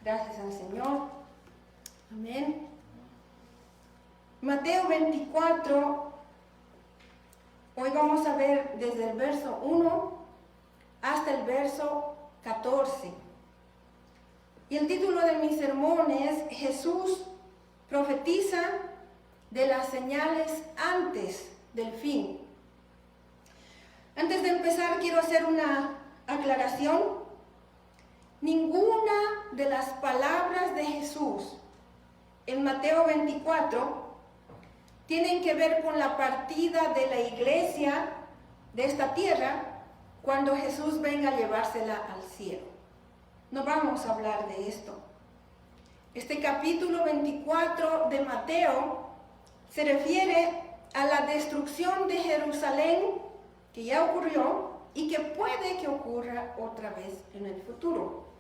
Gracias al Señor. Amén. Mateo 24. Hoy vamos a ver desde el verso 1 hasta el verso 14. Y el título de mi sermón es Jesús profetiza de las señales antes del fin. Antes de empezar quiero hacer una aclaración. Ninguna de las palabras de Jesús en Mateo 24 tienen que ver con la partida de la iglesia de esta tierra cuando Jesús venga a llevársela al cielo. No vamos a hablar de esto. Este capítulo 24 de Mateo se refiere a la destrucción de Jerusalén que ya ocurrió y que puede que ocurra otra vez en el futuro.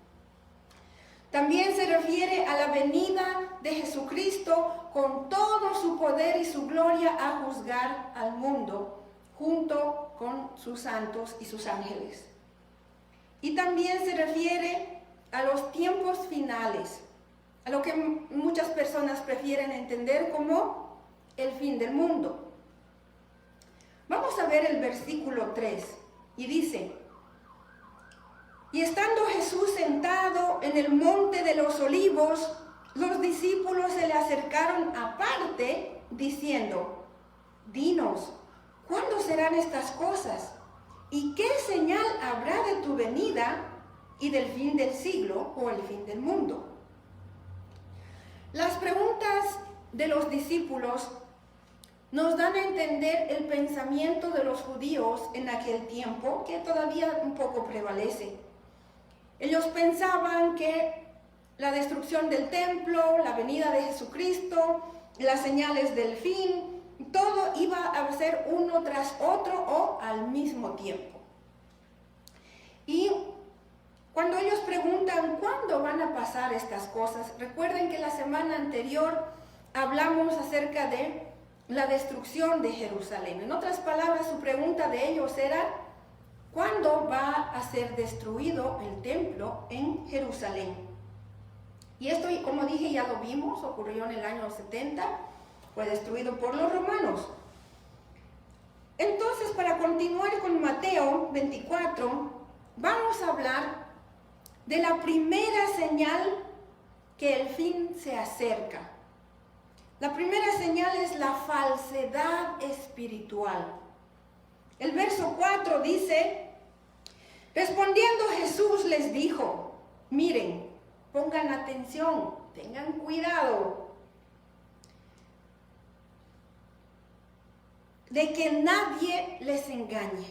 También se refiere a la venida de Jesucristo con todo su poder y su gloria a juzgar al mundo junto con sus santos y sus ángeles. Y también se refiere a los tiempos finales, a lo que muchas personas prefieren entender como el fin del mundo. Vamos a ver el versículo 3 y dice: Y estando Jesús sentado en el monte de los olivos, los discípulos se le acercaron aparte, diciendo: Dinos, ¿cuándo serán estas cosas? ¿Y qué señal habrá de tu venida y del fin del siglo o el fin del mundo? Las preguntas de los discípulos nos dan a entender el pensamiento de los judíos en aquel tiempo, que todavía un poco prevalece. Ellos pensaban que la destrucción del templo, la venida de Jesucristo, las señales del fin, todo iba a ser uno tras otro o al mismo tiempo. Y cuando ellos preguntan ¿cuándo van a pasar estas cosas? Recuerden que la semana anterior hablamos acerca de la destrucción de Jerusalén. En otras palabras, su pregunta de ellos era: ¿cuándo va a ser destruido el templo en Jerusalén? Y esto, como dije, ya lo vimos, ocurrió en el año 70, fue destruido por los romanos. Entonces, para continuar con Mateo 24, vamos a hablar de la primera señal que el fin se acerca. La primera señal es la falsedad espiritual. El verso 4 dice: Respondiendo Jesús les dijo: Miren, pongan atención, tengan cuidado de que nadie les engañe.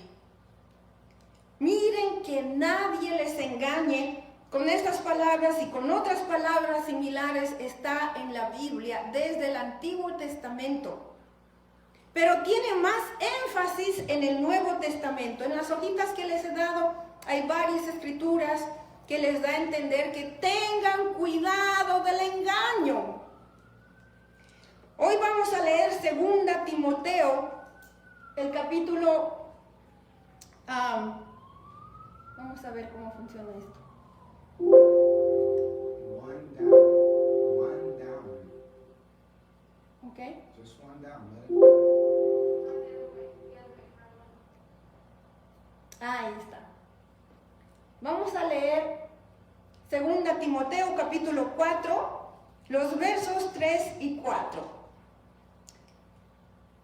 Miren que nadie les engañe. Con estas palabras y con otras palabras similares está en la Biblia desde el Antiguo Testamento. Pero tiene más énfasis en el Nuevo Testamento. En las hojitas que les he dado hay varias escrituras que les da a entender que tengan cuidado del engaño. Hoy vamos a leer 2 Timoteo, el capítulo... vamos a ver cómo funciona esto. One down. Okay. Just one down. Ahí está. Vamos a leer 2 Timoteo capítulo 4, los versos 3 y 4.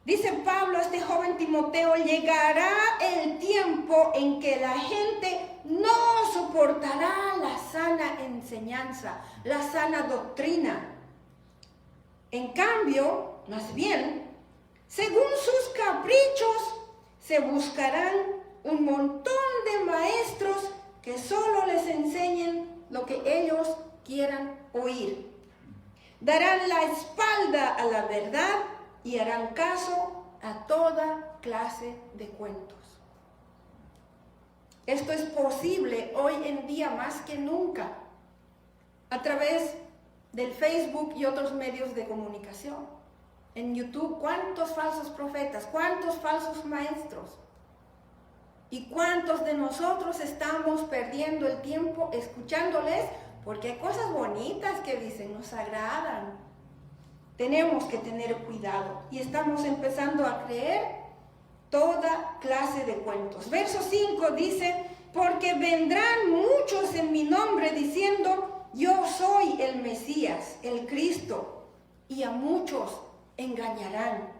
Dice Pablo a este joven Timoteo: llegará el tiempo en que la gente no soportará la sana enseñanza, la sana doctrina. En cambio, más bien, según sus caprichos, se buscarán un montón de maestros que solo les enseñen lo que ellos quieran oír. Darán la espalda a la verdad y harán caso a toda clase de cuentos. Esto es posible hoy en día más que nunca a través del Facebook y otros medios de comunicación. En YouTube, ¿cuántos falsos profetas? ¿Cuántos falsos maestros? ¿Y cuántos de nosotros estamos perdiendo el tiempo escuchándoles porque hay cosas bonitas que dicen, nos agradan. Tenemos que tener cuidado y estamos empezando a creer toda clase de cuentos. Verso 5 dice, porque vendrán muchos en mi nombre diciendo, yo soy el Mesías, el Cristo, y a muchos engañarán.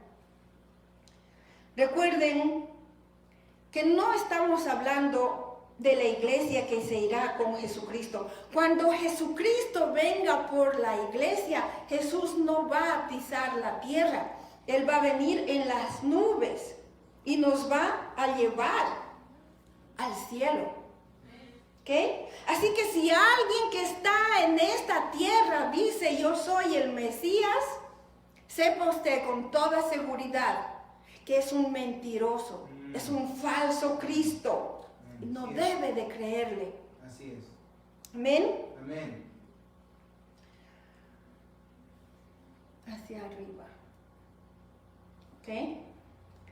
Recuerden que no estamos hablando de la iglesia que se irá con Jesucristo. Cuando Jesucristo venga por la iglesia, Jesús no va a pisar la tierra. Él va a venir en las nubes y nos va a llevar al cielo. ¿Ok? Así que si alguien que está en esta tierra dice yo soy el Mesías, sepa usted con toda seguridad que es un mentiroso, es un falso Cristo. No debe de creerle. Así es. Amén. Amén. Hacia arriba. ¿Ok?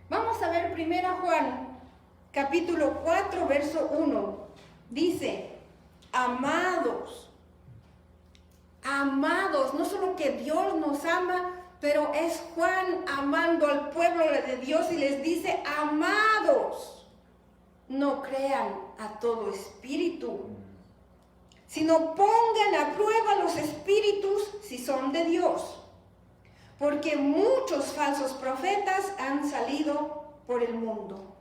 Vamos a ver 1 Juan, capítulo 4, verso 1. Dice, amados, amados, no solo que Dios nos ama, pero es Juan amando al pueblo de Dios y les dice, amados. No crean a todo espíritu, sino pongan a prueba los espíritus si son de Dios, porque muchos falsos profetas han salido por el mundo.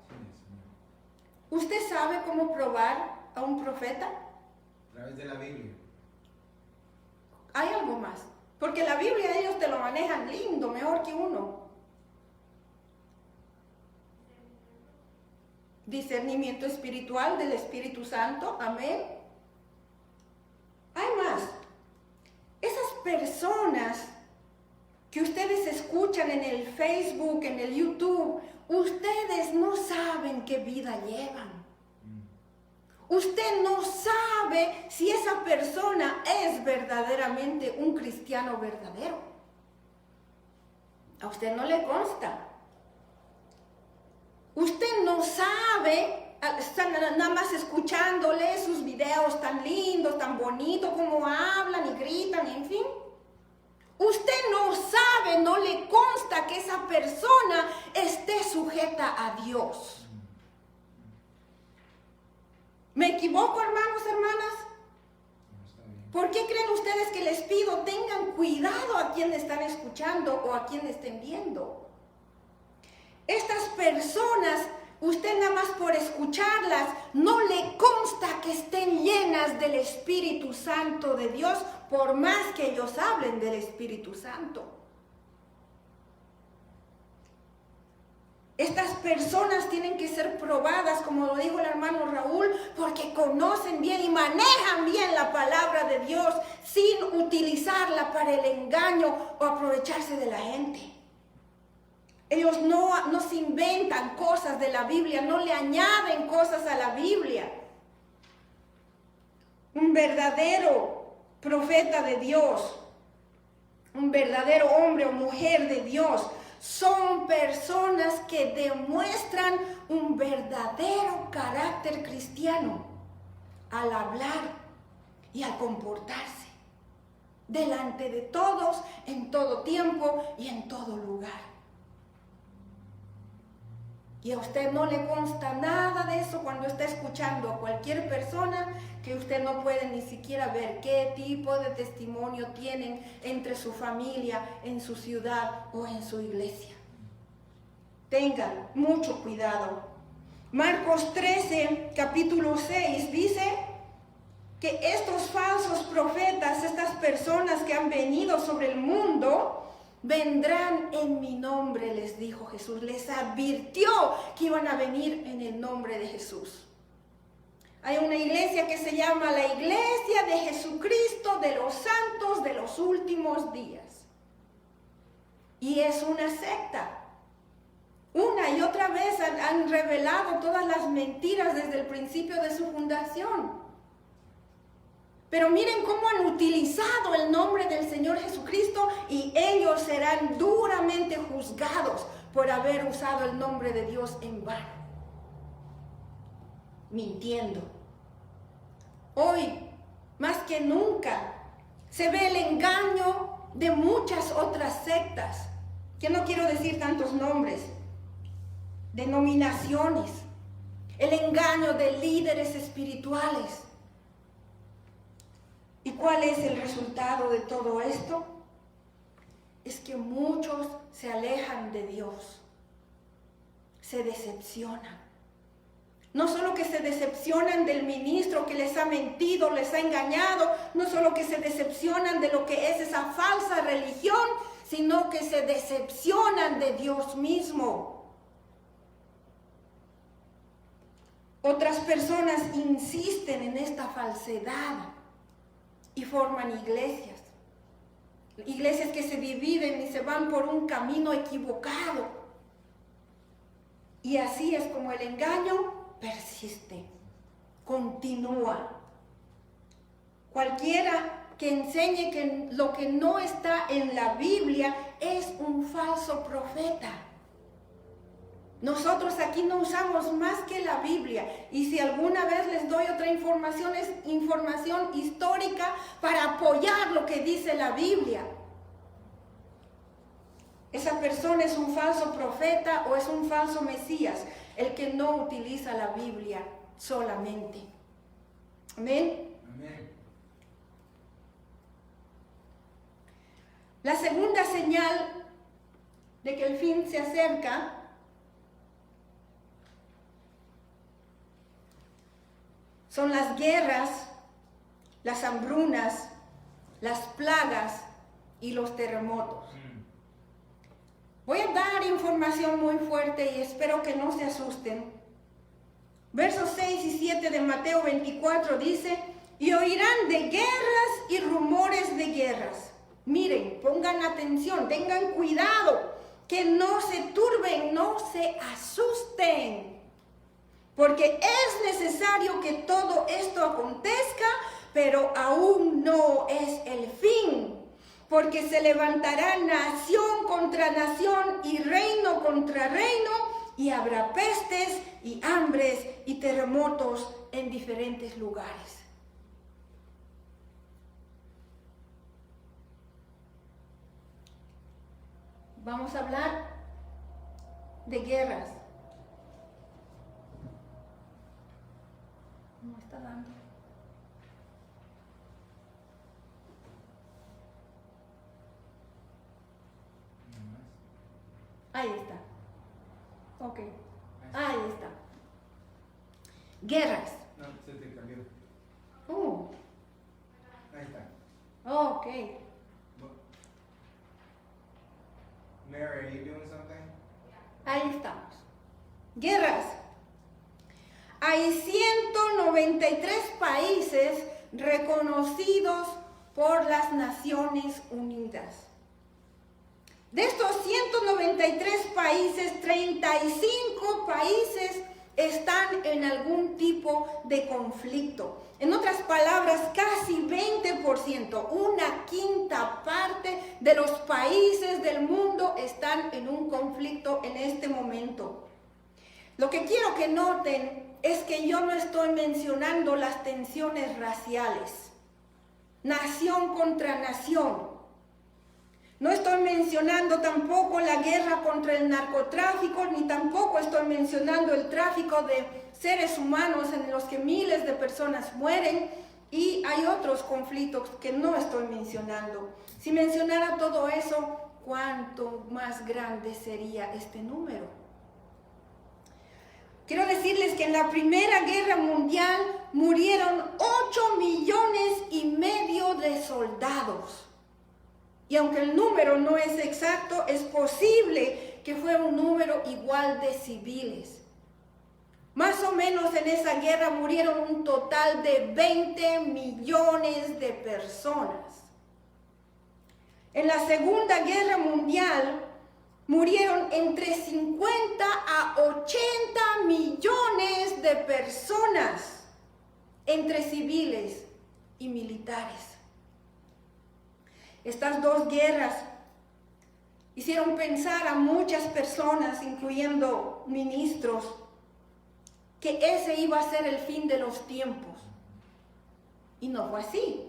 ¿Usted sabe cómo probar a un profeta? A través de la Biblia. Hay algo más, porque la Biblia ellos te lo manejan lindo, mejor que uno. Discernimiento espiritual del Espíritu Santo, amén. Hay más. Esas personas que ustedes escuchan en el Facebook, en el YouTube, ustedes no saben qué vida llevan. Usted no sabe si esa persona es verdaderamente un cristiano verdadero. A usted no le consta. Usted no sabe, está nada más escuchándole sus videos tan lindos, tan bonitos, como hablan y gritan, en fin. Usted no sabe, no le consta que esa persona esté sujeta a Dios. ¿Me equivoco, hermanos, hermanas? ¿Por qué creen ustedes que les pido tengan cuidado a quien están escuchando o a quien estén viendo? Estas personas, usted nada más por escucharlas, no le consta que estén llenas del Espíritu Santo de Dios, por más que ellos hablen del Espíritu Santo. Estas personas tienen que ser probadas, como lo dijo el hermano Raúl, porque conocen bien y manejan bien la palabra de Dios sin utilizarla para el engaño o aprovecharse de la gente. Ellos no se inventan cosas de la Biblia, no le añaden cosas a la Biblia. Un verdadero profeta de Dios, un verdadero hombre o mujer de Dios, son personas que demuestran un verdadero carácter cristiano al hablar y al comportarse delante de todos, en todo tiempo y en todo lugar. Y a usted no le consta nada de eso cuando está escuchando a cualquier persona, que usted no puede ni siquiera ver qué tipo de testimonio tienen entre su familia, en su ciudad o en su iglesia. Tengan mucho cuidado. Marcos 13, capítulo 6, dice que estos falsos profetas, estas personas que han venido sobre el mundo, vendrán en mi nombre, les dijo Jesús. Les advirtió que iban a venir en el nombre de Jesús. Hay una iglesia que se llama la Iglesia de Jesucristo de los Santos de los Últimos Días. Y es una secta. Una y otra vez han revelado todas las mentiras desde el principio de su fundación. Pero miren cómo han utilizado el nombre del Señor Jesucristo y ellos serán duramente juzgados por haber usado el nombre de Dios en vano, mintiendo. Hoy más que nunca, se ve el engaño de muchas otras sectas, que no quiero decir tantos nombres, denominaciones, el engaño de líderes espirituales. ¿Y cuál es el resultado de todo esto? Es que muchos se alejan de Dios, se decepcionan. No solo que se decepcionan del ministro que les ha mentido, les ha engañado, no solo que se decepcionan de lo que es esa falsa religión, sino que se decepcionan de Dios mismo. Otras personas insisten en esta falsedad y forman iglesias. Iglesias que se dividen y se van por un camino equivocado. Y así es como el engaño persiste, continúa. Cualquiera que enseñe que lo que no está en la Biblia es un falso profeta. Nosotros aquí no usamos más que la Biblia, y si alguna vez les doy otra información, es información histórica para apoyar lo que dice la Biblia. Esa persona es un falso profeta o es un falso Mesías, el que no utiliza la Biblia solamente. Amén. Amén. La segunda señal de que el fin se acerca son las guerras, las hambrunas, las plagas y los terremotos. Voy a dar información muy fuerte y espero que no se asusten. Versos 6 y 7 de Mateo 24 dice: y oirán de guerras y rumores de guerras. Miren, pongan atención, tengan cuidado, que no se turben, no se asusten. Porque es necesario que todo esto acontezca, pero aún no es el fin. Porque se levantará nación contra nación y reino contra reino, y habrá pestes y hambres y terremotos en diferentes lugares. Vamos a hablar de guerras. No está dando. Ahí está. Ok. Ahí está. Guerras. No, se te cambió. Ahí está. Ok. Mary, are you doing something? Ahí estamos. Guerras. Hay 193 países reconocidos por las Naciones Unidas. De estos 193 países, 35 países están en algún tipo de conflicto. En otras palabras, casi 20%, una quinta parte de los países del mundo están en un conflicto en este momento. Lo que quiero que noten es que yo no estoy mencionando las tensiones raciales, nación contra nación. No estoy mencionando tampoco la guerra contra el narcotráfico, ni tampoco estoy mencionando el tráfico de seres humanos en los que miles de personas mueren, y hay otros conflictos que no estoy mencionando. Si mencionara todo eso, ¿cuánto más grande sería este número? Quiero decirles que en la Primera Guerra Mundial murieron 8,5 millones de soldados. Y aunque el número no es exacto, es posible que fue un número igual de civiles. Más o menos en esa guerra murieron un total de 20 millones de personas. En la Segunda Guerra Mundial murieron entre 50 a 80 millones de personas, entre civiles y militares. Estas dos guerras hicieron pensar a muchas personas, incluyendo ministros, que ese iba a ser el fin de los tiempos. Y no fue así.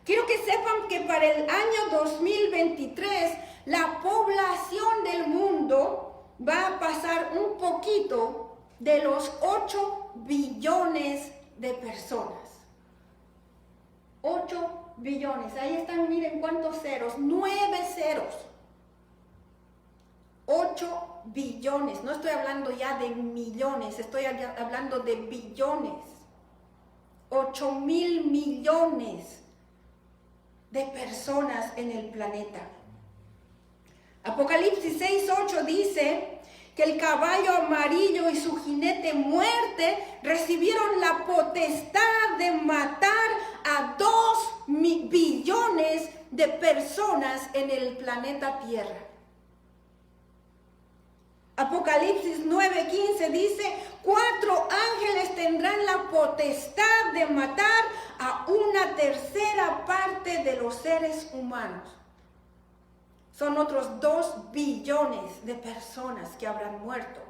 Quiero que sepan que para el año 2023 la población del mundo va a pasar un poquito de los 8 billones de personas. 8 billones. Ahí están, miren cuántos ceros. 9 ceros. 8 billones. No estoy hablando ya de millones, estoy hablando de billones. 8,000 millones de personas en el planeta. Apocalipsis 6:8 dice que el caballo amarillo y su jinete muerte recibieron la potestad de matar a 2 billones de personas en el planeta Tierra. Apocalipsis 9:15 dice, 4 ángeles tendrán la potestad de matar a 1/3 parte de los seres humanos. Son otros 2 billones de personas que habrán muerto,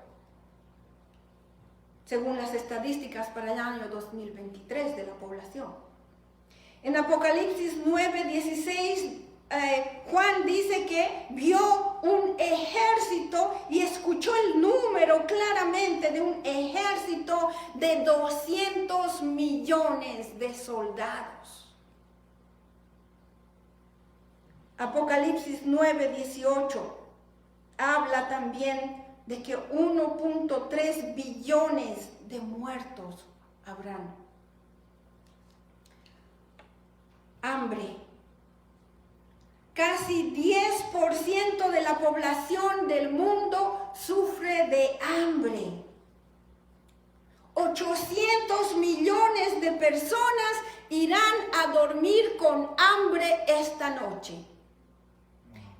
según las estadísticas para el año 2023 de la población. En Apocalipsis 9:16, Juan dice que vio un ejército y escuchó el número claramente de un ejército de 200 millones de soldados. Apocalipsis 9:18 habla también de que 1.3 billones de muertos habrán. Hambre. Casi 10% de la población del mundo sufre de hambre. 800 millones de personas irán a dormir con hambre esta noche.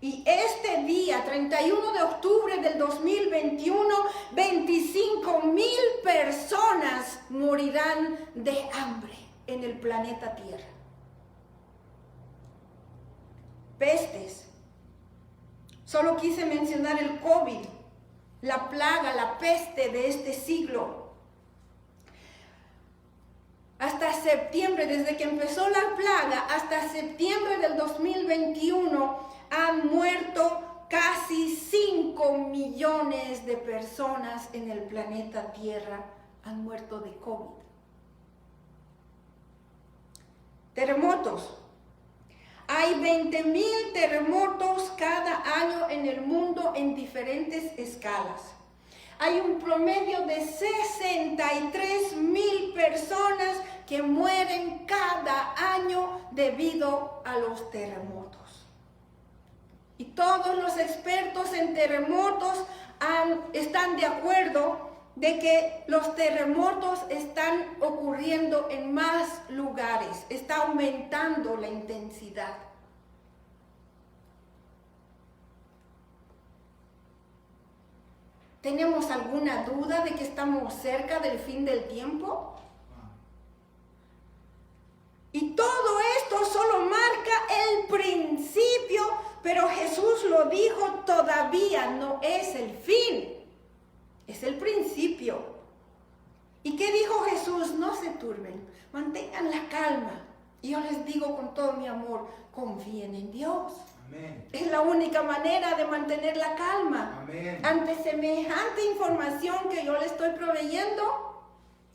Y este día, 31 de octubre del 2021, 25,000 personas morirán de hambre en el planeta Tierra. Pestes. Solo quise mencionar el COVID, la plaga, la peste de este siglo. Hasta septiembre, desde que empezó la plaga, hasta septiembre del 2021, han muerto casi 5 millones de personas en el planeta Tierra, han muerto de COVID. Terremotos. Hay 20,000 terremotos cada año en el mundo en diferentes escalas. Hay un promedio de 63,000 personas que mueren cada año debido a los terremotos. Y todos los expertos en terremotos están de acuerdo de que los terremotos están ocurriendo en más lugares, está aumentando la intensidad. ¿Tenemos alguna duda de que estamos cerca del fin del tiempo? Y todo esto solo marca el principio, pero Jesús lo dijo, todavía no es el fin. Es el principio. ¿Y qué dijo Jesús? No se turben, mantengan la calma. Y yo les digo con todo mi amor, confíen en Dios. Amén. Es la única manera de mantener la calma. Amén. Ante semejante información que yo le estoy proveyendo,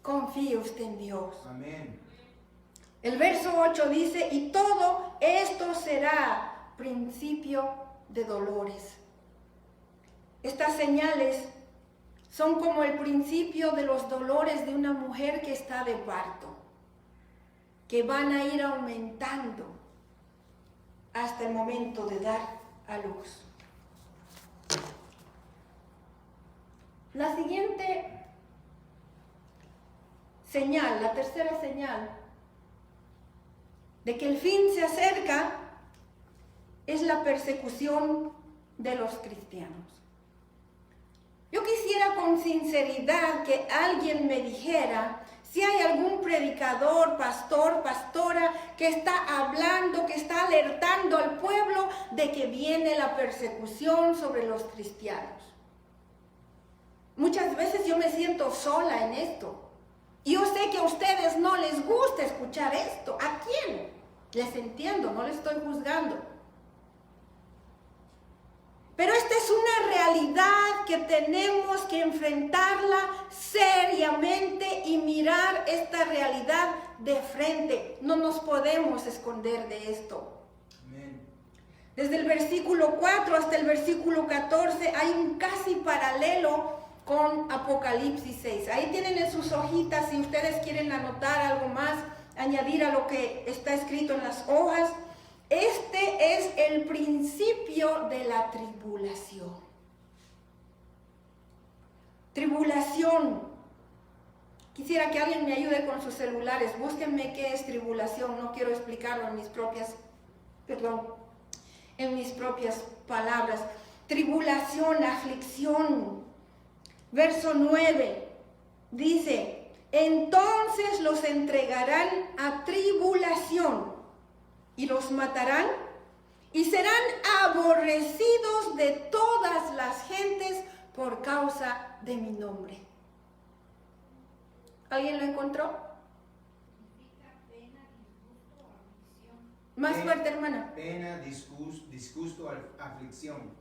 confíe usted en Dios. Amén. El verso 8 dice, y todo esto será principio de dolores. Estas señales son como el principio de los dolores de una mujer que está de parto, que van a ir aumentando hasta el momento de dar a luz. La siguiente señal, la tercera señal de que el fin se acerca es la persecución de los cristianos. Yo quisiera con sinceridad que alguien me dijera si hay algún predicador, pastor, pastora que está hablando, que está alertando al pueblo de que viene la persecución sobre los cristianos. Muchas veces yo me siento sola en esto. Y yo sé que a ustedes no les gusta escuchar esto. ¿A quién? Les entiendo, no les estoy juzgando. Pero esta es una realidad que tenemos que enfrentarla seriamente y mirar esta realidad de frente. No nos podemos esconder de esto. Amen. Desde el versículo 4 hasta el versículo 14 hay un casi paralelo con Apocalipsis 6. Ahí tienen en sus hojitas, si ustedes quieren anotar algo más, añadir a lo que está escrito en las hojas. Este es el principio de la tribulación. Tribulación. Quisiera que alguien me ayude con sus celulares. Búsquenme qué es tribulación. No quiero explicarlo en mis propias palabras. Tribulación, aflicción. Verso 9 dice: entonces los entregarán a tribulación y los matarán y serán aborrecidos de todas las gentes por causa de mi nombre. ¿Alguien lo encontró? Más fuerte, hermana. Pena, disgusto, aflicción.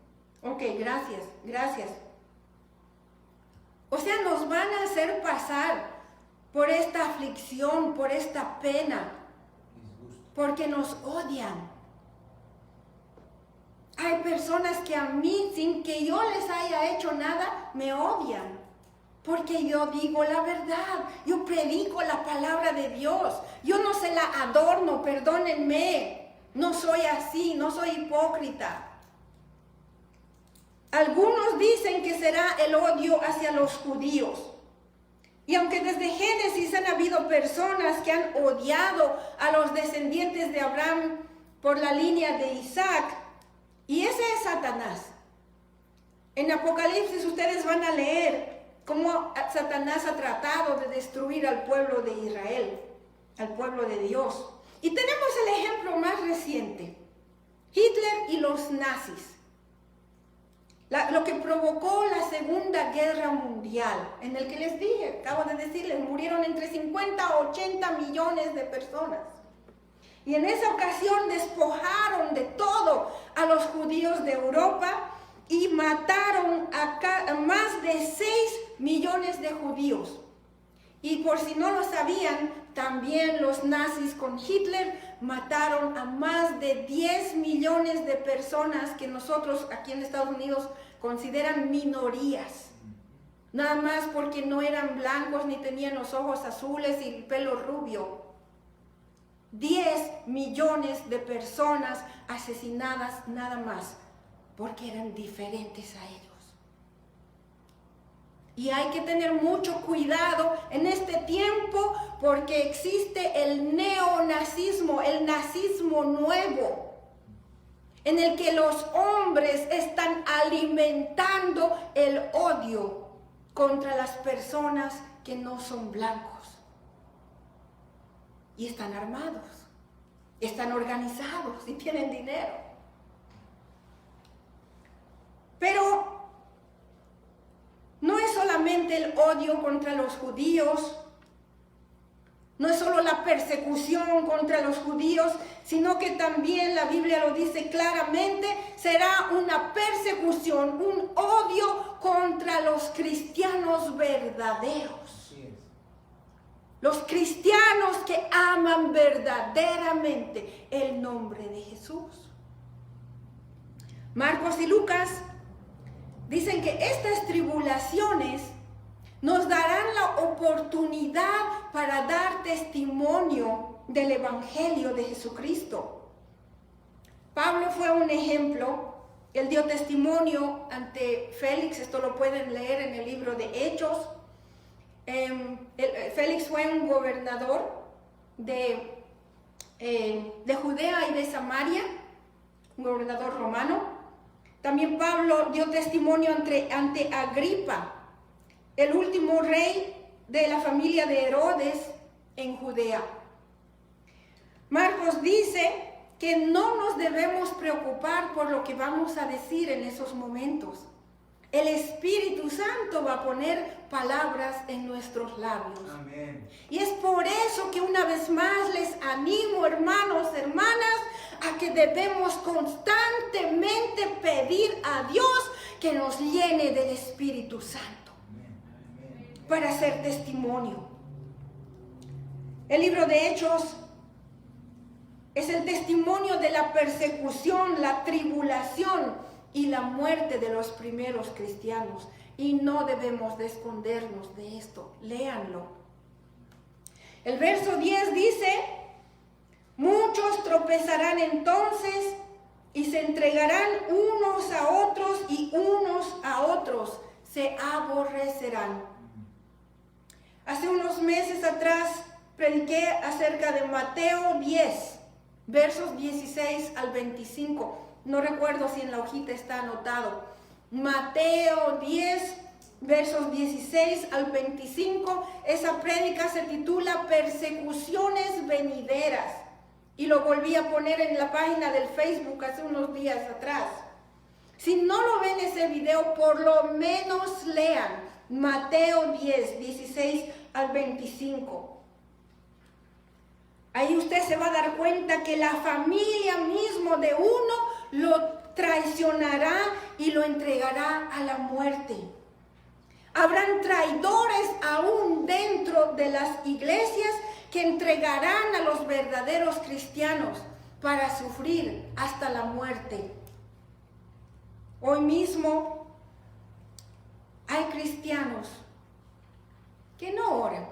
Ok, gracias. O sea, nos van a hacer pasar por esta aflicción, por esta pena, porque nos odian. Hay personas que a mí, sin que yo les haya hecho nada, me odian. Porque yo digo la verdad, yo predico la palabra de Dios, yo no se la adorno, perdónenme, no soy así, no soy hipócrita. Algunos dicen que será el odio hacia los judíos. Y aunque desde Génesis han habido personas que han odiado a los descendientes de Abraham por la línea de Isaac, y ese es Satanás. En Apocalipsis ustedes van a leer cómo Satanás ha tratado de destruir al pueblo de Israel, al pueblo de Dios. Y tenemos el ejemplo más reciente, Hitler y los nazis. Lo que provocó la Segunda Guerra Mundial, en el que les dije, acabo de decirles, murieron entre 50 a 80 millones de personas. Y en esa ocasión despojaron de todo a los judíos de Europa y mataron a más de 6 millones de judíos. Y por si no lo sabían, también los nazis con Hitler mataron a más de 10 millones de personas que nosotros aquí en Estados Unidos consideran minorías. Nada más porque no eran blancos ni tenían los ojos azules y el pelo rubio. 10 millones de personas asesinadas nada más porque eran diferentes a ellos. Y hay que tener mucho cuidado en este tiempo porque existe el neonazismo, el nazismo nuevo, en el que los hombres están alimentando el odio contra las personas que no son blancos. Y están armados, están organizados y tienen dinero. Pero no es solamente el odio contra los judíos, no es solo la persecución contra los judíos, sino que también la Biblia lo dice claramente, será una persecución, un odio contra los cristianos verdaderos. Los cristianos que aman verdaderamente el nombre de Jesús. Marcos y Lucas dicen que estas tribulaciones nos darán la oportunidad para dar testimonio del Evangelio de Jesucristo. Pablo fue un ejemplo. Él dio testimonio ante Félix, esto lo pueden leer en el libro de Hechos. Félix fue un gobernador de Judea y de Samaria, un gobernador romano. También Pablo dio testimonio ante Agripa, el último rey de la familia de Herodes en Judea. Marcos dice que no nos debemos preocupar por lo que vamos a decir en esos momentos. El Espíritu Santo va a poner palabras en nuestros labios. Amén. Y es por eso que una vez más les animo, hermanos, hermanas, a que debemos constantemente pedir a Dios que nos llene del Espíritu Santo para hacer testimonio. El libro de Hechos es el testimonio de la persecución, la tribulación y la muerte de los primeros cristianos. Y no debemos de escondernos de esto. Léanlo. El verso 10 dice: muchos tropezarán entonces y se entregarán unos a otros y unos a otros se aborrecerán. Hace unos meses atrás prediqué acerca de Mateo 10, versos 16 al 25. No recuerdo si en la hojita está anotado. Mateo 10, versos 16 al 25. Esa prédica se titula Persecuciones venideras. Y lo volví a poner en la página del Facebook hace unos días atrás. Si no lo ven ese video, por lo menos lean Mateo 10, 16 al 25. Ahí usted se va a dar cuenta que la familia mismo de uno lo traicionará y lo entregará a la muerte. Habrán traidores aún dentro de las iglesias que entregarán a los verdaderos cristianos para sufrir hasta la muerte. Hoy mismo hay cristianos que no oran,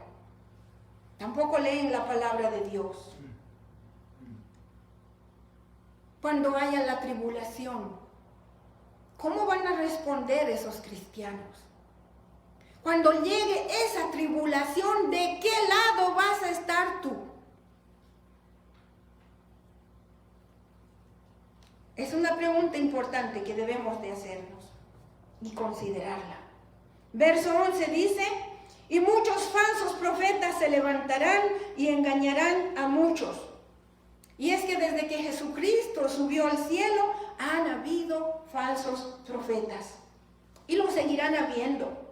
tampoco leen la palabra de Dios. Cuando haya la tribulación, ¿cómo van a responder esos cristianos? Cuando llegue esa tribulación, ¿de qué lado vas a estar tú? Es una pregunta importante que debemos de hacernos y considerarla. Verso 11 dice: y muchos falsos profetas se levantarán y engañarán a muchos. Y es que desde que Jesucristo subió al cielo, han habido falsos profetas. Y lo seguirán habiendo.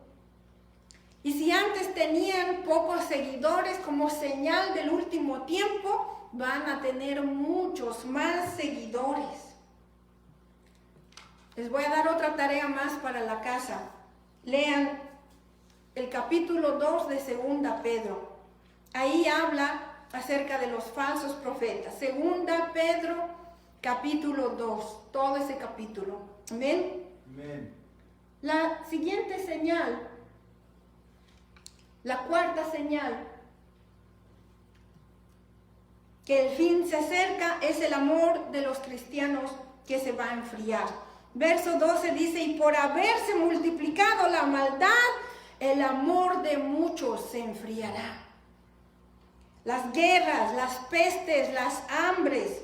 Y si antes tenían pocos seguidores como señal del último tiempo, van a tener muchos más seguidores. Les voy a dar otra tarea más para la casa. Lean el capítulo 2 de 2 Pedro. Ahí habla acerca de los falsos profetas. 2 Pedro, capítulo 2. Todo ese capítulo. Amén. Amén. La siguiente señal, la cuarta señal, que el fin se acerca, es el amor de los cristianos que se va a enfriar. Verso 12 dice: y por haberse multiplicado la maldad, el amor de muchos se enfriará. Las guerras, las pestes, las hambres,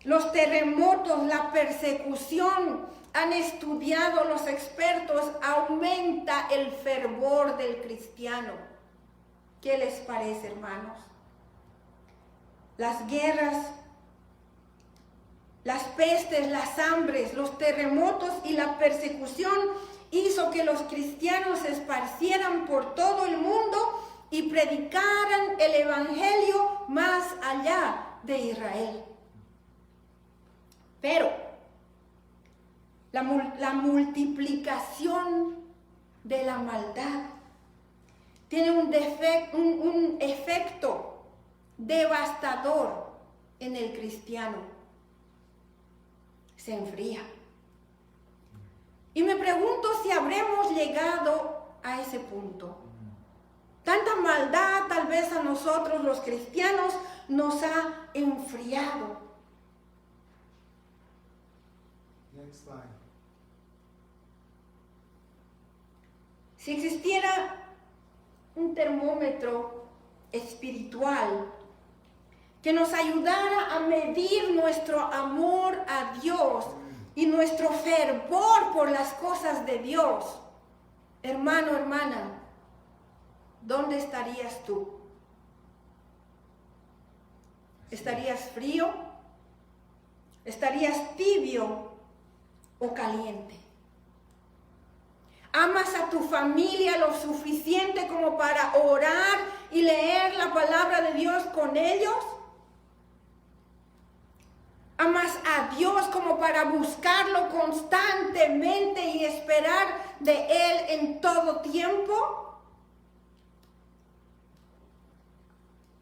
los terremotos, la persecución, han estudiado los expertos, aumenta el fervor del cristiano. ¿Qué les parece, hermanos? Las guerras, las pestes, las hambres, los terremotos y la persecución hizo que los cristianos se esparcieran por todo el mundo y predicaran el evangelio más allá de Israel. Pero la multiplicación de la maldad tiene un efecto devastador en el cristiano. Se enfría. Y me pregunto si habremos llegado a ese punto. Tanta maldad tal vez a nosotros los cristianos nos ha enfriado. Next slide. Si existiera un termómetro espiritual que nos ayudara a medir nuestro amor a Dios y nuestro fervor por las cosas de Dios, hermano, hermana, ¿dónde estarías tú? ¿Estarías frío? ¿Estarías tibio o caliente? ¿Amas a tu familia lo suficiente como para orar y leer la palabra de Dios con ellos? ¿Amas a Dios como para buscarlo constantemente y esperar de Él en todo tiempo?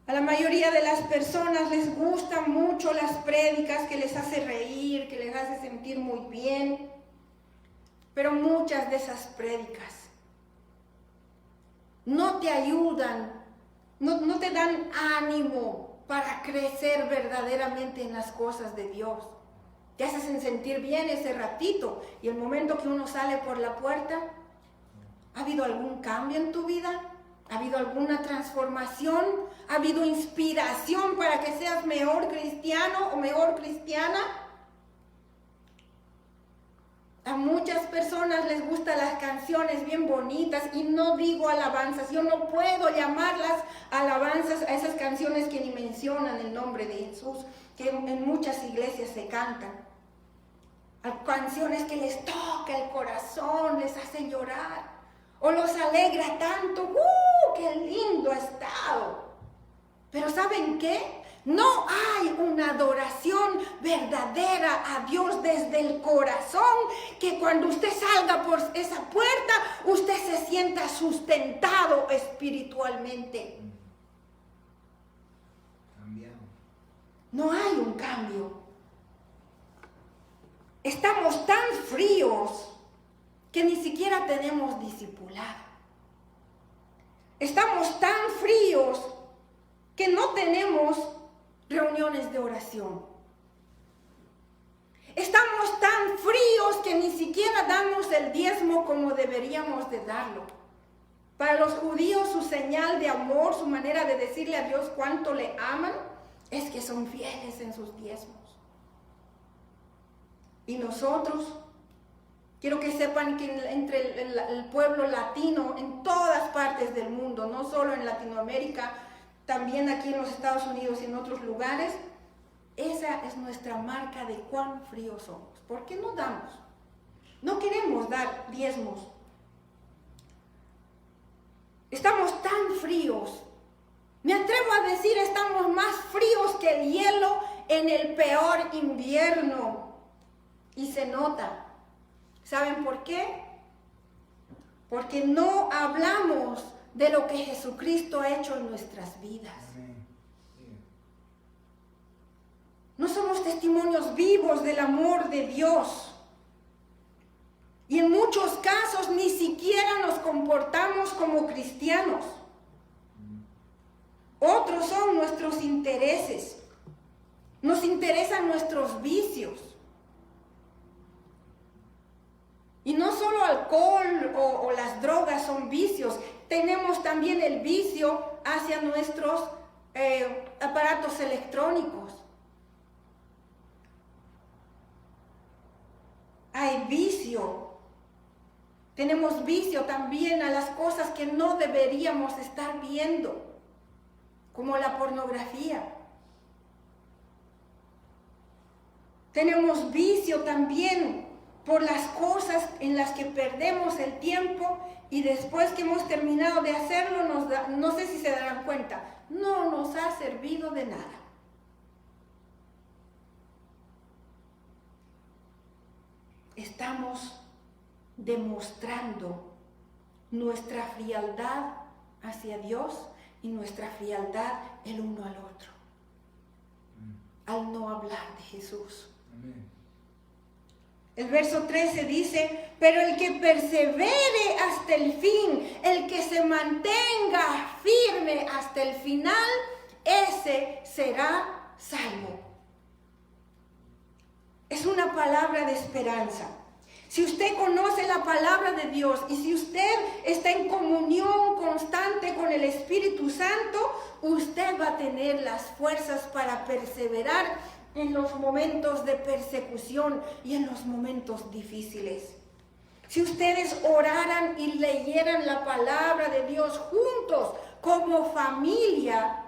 A la mayoría de las personas les gustan mucho las prédicas que les hace reír, que les hace sentir muy bien. Pero muchas de esas prédicas no te ayudan, no te dan ánimo para crecer verdaderamente en las cosas de Dios. Te hacen sentir bien ese ratito y el momento que uno sale por la puerta, ¿ha habido algún cambio en tu vida? ¿Ha habido alguna transformación? ¿Ha habido inspiración para que seas mejor cristiano o mejor cristiana? A muchas personas les gustan las canciones bien bonitas y no digo alabanzas, yo no puedo llamarlas alabanzas a esas canciones que ni mencionan el nombre de Jesús, que en muchas iglesias se cantan. A canciones que les toca el corazón, les hacen llorar o los alegra tanto. ¡Qué lindo ha estado! Pero ¿saben qué? No hay una adoración verdadera a Dios desde el corazón, que cuando usted salga por esa puerta, usted se sienta sustentado espiritualmente. Cambiamos. No hay un cambio. Estamos tan fríos que ni siquiera tenemos discipulado. Estamos tan fríos que no tenemos reuniones de oración. Estamos tan fríos que ni siquiera damos el diezmo como deberíamos de darlo. Para los judíos su señal de amor, su manera de decirle a Dios cuánto le aman, es que son fieles en sus diezmos. Y nosotros, quiero que sepan que entre el pueblo latino, en todas partes del mundo, no solo en Latinoamérica, también aquí en los Estados Unidos y en otros lugares, esa es nuestra marca de cuán fríos somos. ¿Por qué no damos? No queremos dar diezmos. Estamos tan fríos. Me atrevo a decir, estamos más fríos que el hielo en el peor invierno. Y se nota. ¿Saben por qué? Porque no hablamos de lo que Jesucristo ha hecho en nuestras vidas. No somos testimonios vivos del amor de Dios. Y en muchos casos ni siquiera nos comportamos como cristianos. Otros son nuestros intereses. Nos interesan nuestros vicios. Y no solo alcohol o las drogas son vicios, tenemos también el vicio hacia nuestros aparatos electrónicos. Hay vicio. Tenemos vicio también a las cosas que no deberíamos estar viendo, como la pornografía. Tenemos vicio también por las cosas en las que perdemos el tiempo y después que hemos terminado de hacerlo, no sé si se darán cuenta, no nos ha servido de nada. Estamos demostrando nuestra frialdad hacia Dios y nuestra frialdad el uno al otro, al no hablar de Jesús. Amén. El verso 13 dice, pero el que persevere hasta el fin, el que se mantenga firme hasta el final, ese será salvo. Es una palabra de esperanza. Si usted conoce la palabra de Dios y si usted está en comunión constante con el Espíritu Santo, usted va a tener las fuerzas para perseverar en los momentos de persecución y en los momentos difíciles. Si ustedes oraran y leyeran la palabra de Dios juntos como familia,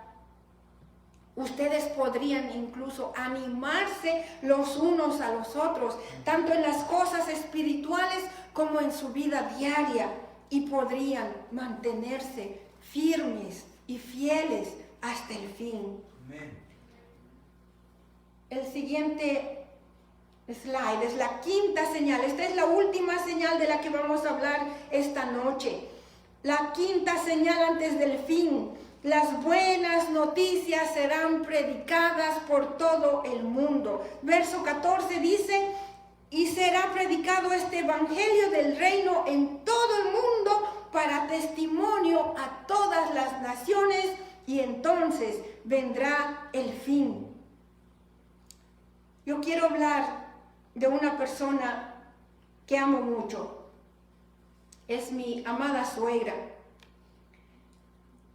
Ustedes podrían incluso animarse los unos a los otros, tanto en las cosas espirituales como en su vida diaria, y podrían mantenerse firmes y fieles hasta el fin. Amén. El siguiente slide es la quinta señal. Esta es la última señal de la que vamos a hablar esta noche. La quinta señal antes del fin. Las buenas noticias serán predicadas por todo el mundo. Verso 14 dice: y será predicado este evangelio del reino en todo el mundo para testimonio a todas las naciones, y entonces vendrá el fin. Yo quiero hablar de una persona que amo mucho. Es mi amada suegra.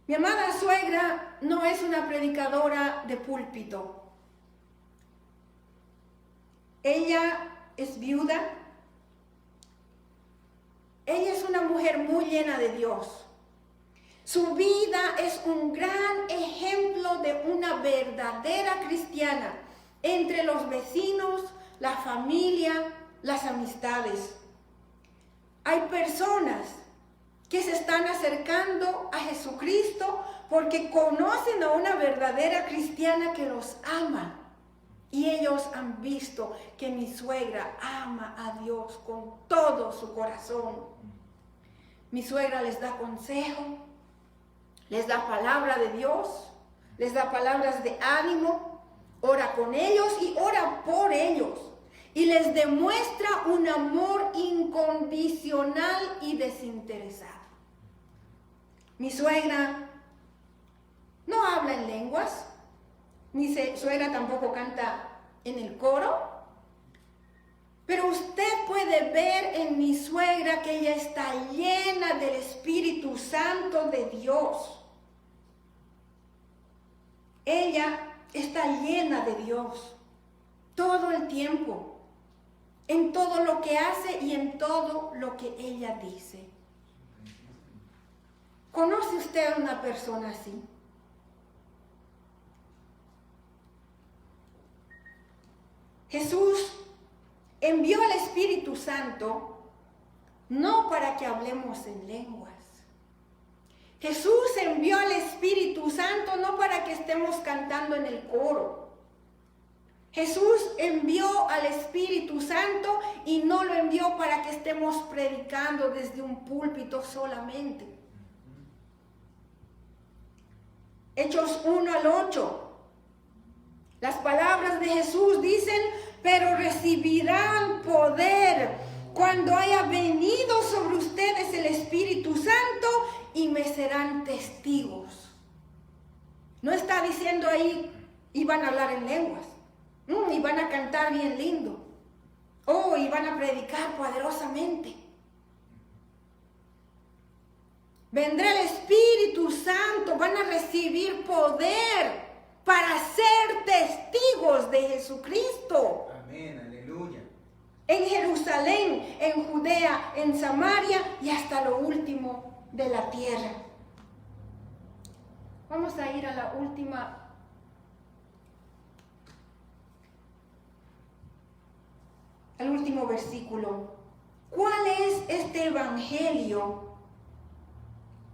Mi amada suegra no es una predicadora de púlpito. Ella es viuda. Ella es una mujer muy llena de Dios. Su vida es un gran ejemplo de una verdadera cristiana entre los vecinos, la familia, las amistades. Hay personas que se están acercando a Jesucristo porque conocen a una verdadera cristiana que los ama. Y ellos han visto que mi suegra ama a Dios con todo su corazón. Mi suegra les da consejo, les da palabra de Dios, les da palabras de ánimo, ora con ellos y ora por ellos. Y les demuestra un amor incondicional y desinteresado. Mi suegra no habla en lenguas. Mi suegra tampoco canta en el coro. Pero usted puede ver en mi suegra que ella está llena del Espíritu Santo de Dios. Ella está llena de Dios todo el tiempo, en todo lo que hace y en todo lo que ella dice. ¿Conoce usted a una persona así? Jesús envió al Espíritu Santo no para que hablemos en lenguas. Jesús envió al Espíritu Santo no para que estemos cantando en el coro. Jesús envió al Espíritu Santo y no lo envió para que estemos predicando desde un púlpito solamente. Hechos 1 al 8. Las palabras de Jesús dicen: pero recibirán poder cuando haya venido sobre ustedes el Espíritu Santo y me serán testigos. No está diciendo ahí iban a hablar en lenguas, y van a cantar bien lindo, y van a predicar poderosamente. Vendrá el Espíritu Santo, van a recibir poder para ser testigos de Jesucristo. Amén, aleluya. En Jerusalén, en Judea, en Samaria y hasta lo último de la tierra. Vamos a ir a la última. Al último versículo. ¿Cuál es este evangelio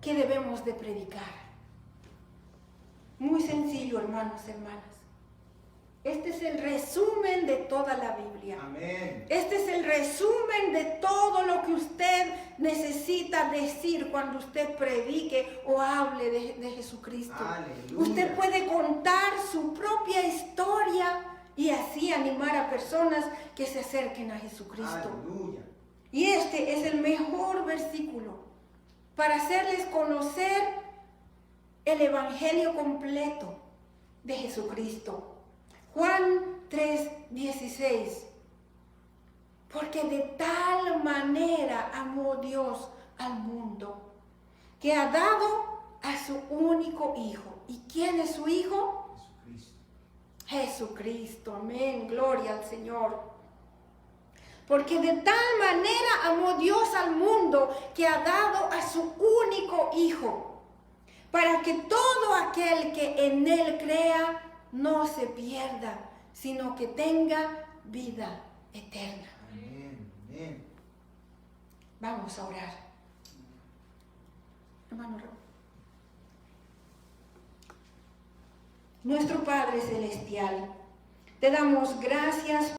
que debemos de predicar? Muy sencillo, hermanos, hermanas. Este es el resumen de toda la Biblia. Amén. Este es el resumen de todo lo que usted necesita decir cuando usted predique o hable de Jesucristo. Aleluya. Usted puede contar su propia historia y así animar a personas que se acerquen a Jesucristo. Aleluya. Y este es el mejor versículo para hacerles conocer el evangelio completo de Jesucristo. Juan 3:16. Porque de tal manera amó Dios al mundo, que ha dado a su único Hijo. ¿Y quién es su Hijo? Jesucristo. Jesucristo, amén, gloria al Señor. Porque de tal manera amó Dios al mundo, que ha dado a su único Hijo, para que todo aquel que en Él crea no se pierda, sino que tenga vida eterna. Amén. Amén. Vamos a orar. Hermano, nuestro Padre Celestial, te damos gracias